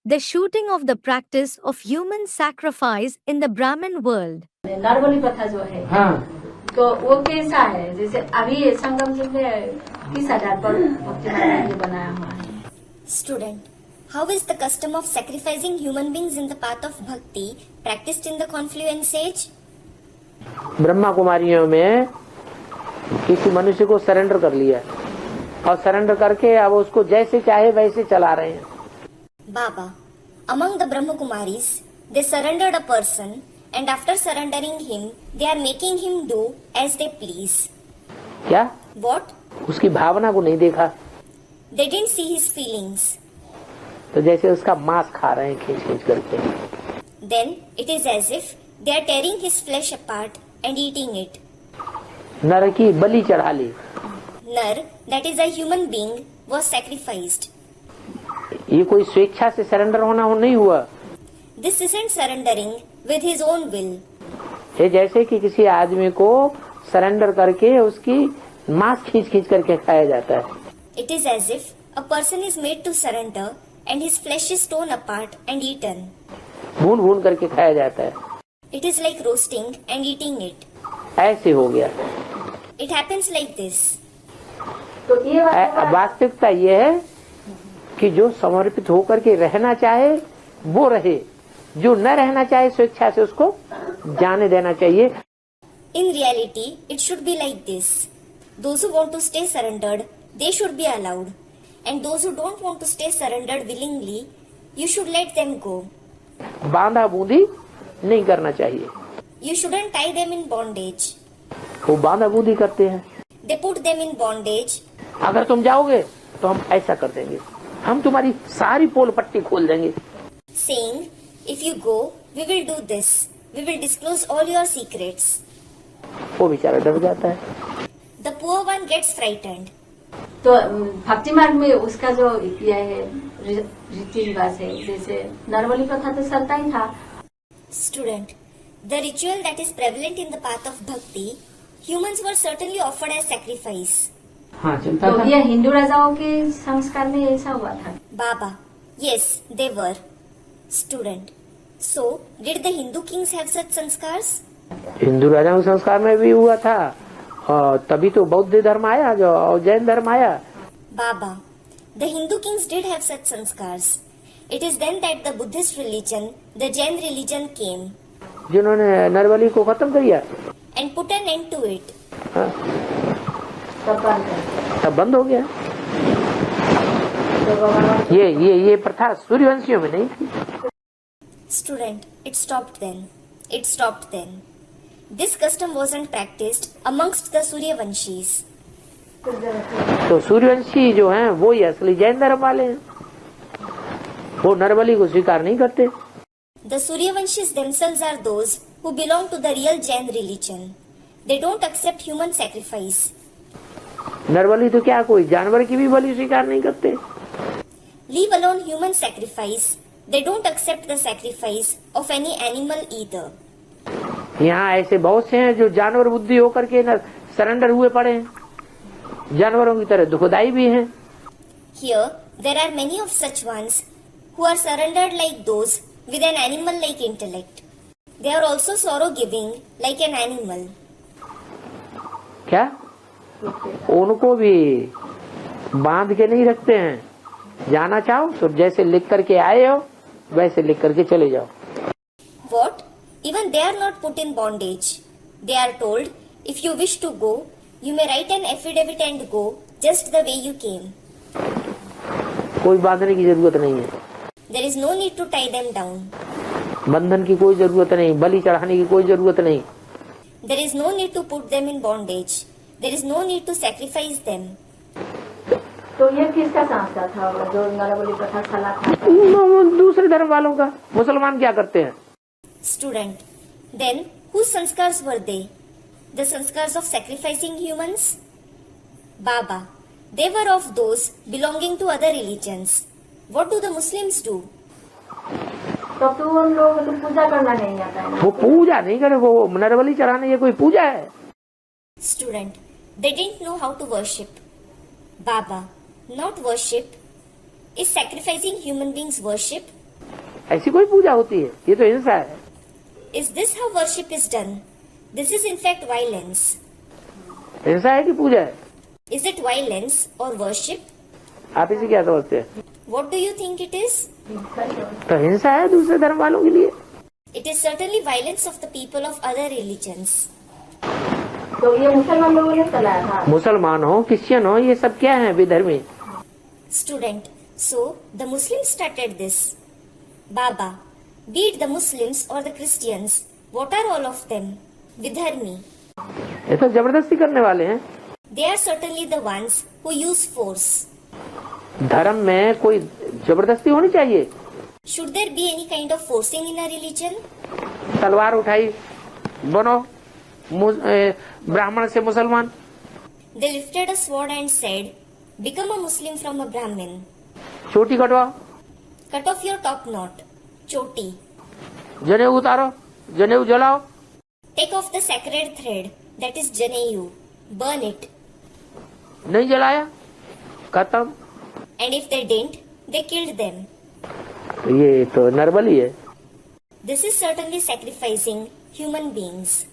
The shooting of the practice of human sacrifice in the Brahmin world. नरबली प्रथा जो है, हाँ, तो वो कैसा है? जैसे अभी संगम जी में किस आधार पर भक्ति मार्ग ये बनाया हुआ है? Student, how is the custom of sacrificing human beings in the path of bhakti practiced in the confluence age? Brahma कुमारियों में किसी मनुष्य को सरेंडर कर लिया और सरेंडर करके अब उसको जैसे चाहे वैसे चला रहे हैं। Baba, among the Brahma Kumaris, they surrendered a person and after surrendering him, they are making him do as they please. क्या? What? उसकी भावना को नहीं देखा, They didn't see his feelings. तो जैसे उसका मांस खा रहे हैं खींच खींच करके। Then it is as if they are tearing his flesh apart and eating it. नर की बलि चढ़ा ली। Nar, that is a human being, was sacrificed. ये कोई स्वेच्छा से सरेंडर होना नहीं हुआ। This isn't surrendering with his own will. ये जैसे कि किसी आदमी को सरेंडर करके उसकी मांस खींच खींच करके खाया जाता है। It is as if a person is made to surrender and his flesh is torn apart and eaten. भून भून करके खाया जाता है। It is like roasting and eating it. ऐसे हो गया। It happens like this. तो ये वास्तविकता ये है कि जो समर्पित होकर के रहना चाहे वो रहे, जो न रहना चाहे स्वेच्छा से उसको जाने देना चाहिए। In reality, it should be like this. Those who want to stay surrendered, they should be allowed. And those who don't want to stay surrendered willingly, you should let them go. बांधा बूंदी नहीं करना चाहिए। You shouldn't tie them in bondage. वो बांधा बूंदी करते हैं। They put them in bondage. अगर तुम जाओगे तो हम ऐसा कर देंगे, हम तुम्हारी सारी पोल पट्टी खोल देंगे। Saying, if you go, we will do this. We will disclose all your secrets. वो बेचारा डर जाता है। The poor one gets frightened. तो भक्ति मार्ग में उसका जो यह है रीति रिवाज है, जैसे नरबली प्रथा तो चलता ही था। Student, the ritual that is prevalent in the path of bhakti, humans were certainly offered as sacrifice. हाँ, चलता तो था। ये हिंदू राजाओं के संस्कार में ऐसा हुआ था। Baba, yes, they were. Student, so did the Hindu kings have such sanskars? Hindu राजाओं के संस्कार में भी हुआ था और तभी तो बौद्ध धर्म आया जो और जैन धर्म आया। Baba, the Hindu kings did have such sanskars. It is then that the Buddhist religion, the Jain religion came जिन्होंने नरबली को खत्म किया and put an end to it. हाँ, तब तब बंद हो गया। ये प्रथा सूर्यवंशियों में नहीं थी। Student, it stopped then. It stopped then. This custom wasn't practiced amongst the Suryavanshis. तो सूर्यवंशी जो हैं वो ही असली जैन धर्म वाले हैं, वो नरबली को स्वीकार नहीं करते। The Suryavanshis themselves are those who belong to the real Jain religion. They don't accept human sacrifice. नरबली तो क्या कोई जानवर की भी बलि स्वीकार नहीं करते। Leave alone human sacrifice. They don't accept the sacrifice of any animal either. यहाँ ऐसे बहुत से हैं जो जानवर बुद्धि होकर के न सरेंडर हुए पड़े हैं, जानवरों की तरह दुखदाई भी हैं। Here, there are many of such ones who are surrendered like those with an animal-like intellect. They are also sorrow-giving like an animal. क्या? उनको भी बांध के नहीं रखते हैं, जाना चाहो तो जैसे लिख करके आए हो वैसे लिख करके चले जाओ। What? Even they are not put in bondage. They are told, if you wish to go, you may write an affidavit and go just the way you came. कोई बांधने की जरूरत नहीं है, There is no need to tie them down. बंधन की कोई जरूरत नहीं, बलि चढ़ाने की कोई जरूरत नहीं। There is no need to put them in bondage. There is no need to sacrifice them. तो ये किसका संस्कार था जो नरबली प्रथा चला था? दूसरे धर्म वालों का। मुसलमान क्या करते हैं? Student, then whose sanskars were they? The sanskars of sacrificing humans? Baba, they were of those belonging to other religions. What do the Muslims do? तो उन लोगों को तो पूजा करना नहीं आता है। वो पूजा नहीं करे, वो नरबली चढ़ाने ये कोई पूजा है? Student, they didn't know how to worship. Baba, not worship. Is sacrificing human beings worship? ऐसी कोई पूजा होती है? ये तो हिंसा है। Is this how worship is done? This is in fact violence. हिंसा है कि पूजा है? Is it violence or worship? आप इसे क्या समझते हैं? What do you think it is? तो हिंसा है दूसरे धर्म वालों के लिए। It is certainly violence of the people of other religions. तो ये मुसलमान लोगों ने चलाया था। मुसलमान हो, क्रिश्चियन हो, ये सब क्या है? विधर्मी। Student, so the Muslims started this. Baba, be it the Muslims or the Christians, what are all of them? Vidharmi. ये तो जबरदस्ती करने वाले हैं। They are certainly the ones who use force. धर्म में कोई जबरदस्ती होनी चाहिए। Should there be any kind of forcing in a religion? तलवार उठाई, बनो ब्राह्मण से मुसलमान। They lifted a sword and said, become a Muslim from a Brahmin. चोटी कटवाओ, Cut off your top knot, choti. जनेऊ उतारो, जनेऊ जलाओ। Take off the sacred thread, that is Janeyu. Burn it. नहीं जलाया, खत्म। And if they didn't, they killed them. ये तो नरबली है। This is certainly sacrificing human beings.